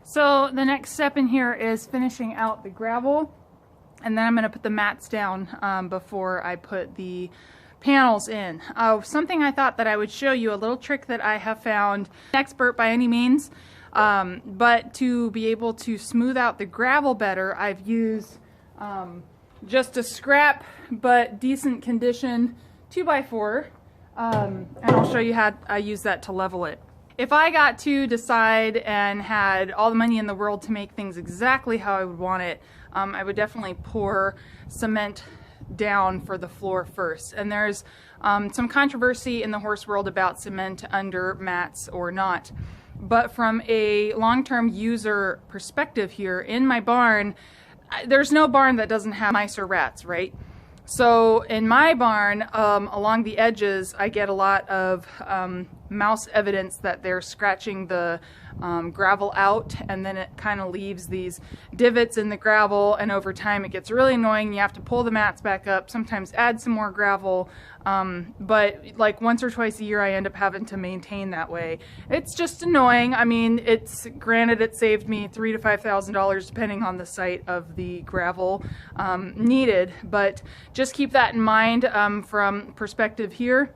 So the next step in here is finishing out the gravel, and then I'm going to put the mats down before I put the panels in. Something I thought that I would show you, a little trick that I have found, expert by any means, but to be able to smooth out the gravel better, I've used just a scrap but decent condition 2x4, and I'll show you how I use that to level it. If I got to decide and had all the money in the world to make things exactly how I would want it, I would definitely pour cement down for the floor first. And there's some controversy in the horse world about cement under mats or not. But from a long-term user perspective here, in my barn, there's no barn that doesn't have mice or rats, right? So in my barn, along the edges, I get a lot of mouse evidence that they're scratching the gravel out, and then it kind of leaves these divots in the gravel, and over time it gets really annoying. You have to pull the mats back up, sometimes add some more gravel, but like once or twice a year I end up having to maintain that way. It's just annoying. I mean, it's granted it saved me $3,000 to $5,000 depending on the site of the gravel needed, but just keep that in mind from perspective here.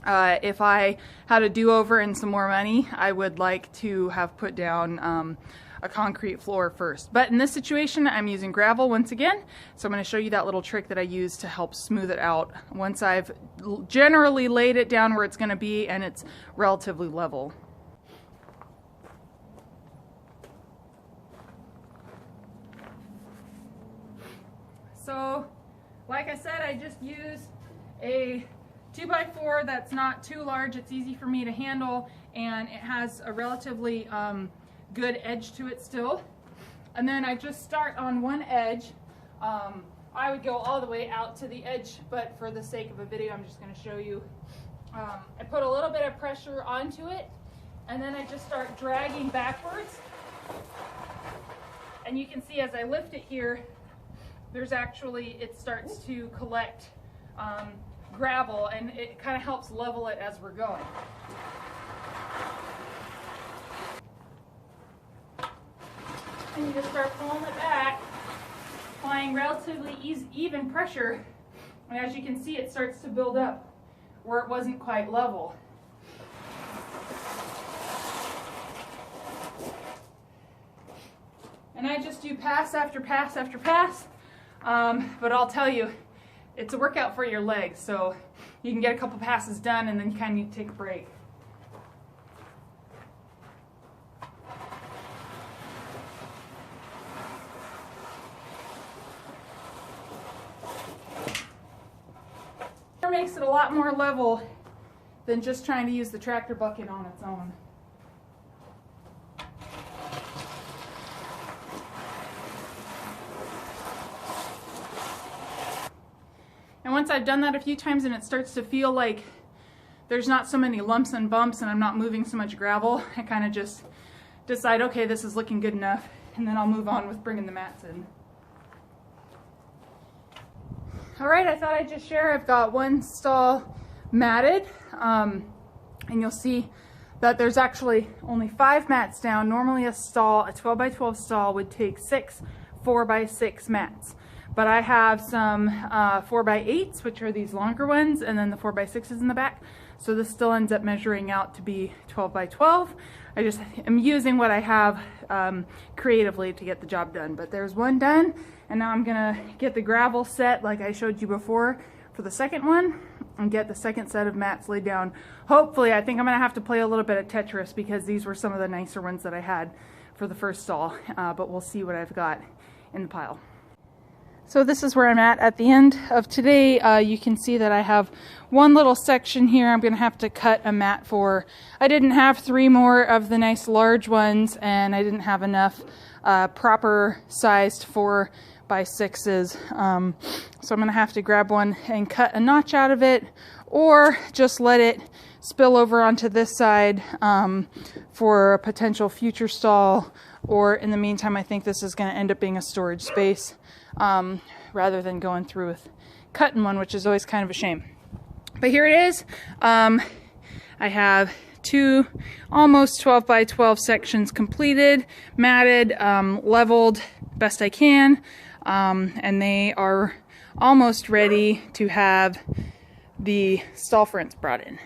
If I had a do-over and some more money, I would like to have put down a concrete floor first. But in this situation, I'm using gravel once again, so I'm going to show you that little trick that I use to help smooth it out once I've generally laid it down where it's going to be and it's relatively level. So, like I said, I just used a 2x4 that's not too large. It's easy for me to handle, and it has a relatively good edge to it still. And then I just start on one edge. I would go all the way out to the edge, but for the sake of a video, I'm just going to show you. I put a little bit of pressure onto it, and then I just start dragging backwards. And you can see as I lift it here, there's actually, it starts to collect gravel, and it kind of helps level it as we're going. And you just start pulling it back, applying relatively even pressure, and as you can see, it starts to build up where it wasn't quite level. And I just do pass after pass after pass, but I'll tell you, it's a workout for your legs, so you can get a couple passes done and then you kind of need to take a break. It makes it a lot more level than just trying to use the tractor bucket on its own. And once I've done that a few times and it starts to feel like there's not so many lumps and bumps and I'm not moving so much gravel, I kind of just decide, okay, this is looking good enough, and then I'll move on with bringing the mats in. Alright, I thought I'd just share, I've got one stall matted, and you'll see that there's actually only 5 mats down. Normally a 12x12 stall would take 6 4x6 mats. But I have some 4x8s, which are these longer ones, and then the 4x6s in the back. So this still ends up measuring out to be 12x12. I just am using what I have creatively to get the job done. But there's one done, and now I'm gonna get the gravel set like I showed you before for the second one, and get the second set of mats laid down. Hopefully, I think I'm gonna have to play a little bit of Tetris because these were some of the nicer ones that I had for the first stall, but we'll see what I've got in the pile. So this is where I'm at the end of today. You can see that I have one little section here I'm going to have to cut a mat for. I didn't have 3 more of the nice large ones, and I didn't have enough proper sized 4x6s. So I'm going to have to grab one and cut a notch out of it, or just let it spill over onto this side for a potential future stall, or in the meantime I think this is going to end up being a storage space. Rather than going through with cutting one, which is always kind of a shame. But here it is. I have 2 almost 12 by 12 sections completed, matted, leveled best I can, and they are almost ready to have the stall fronts brought in.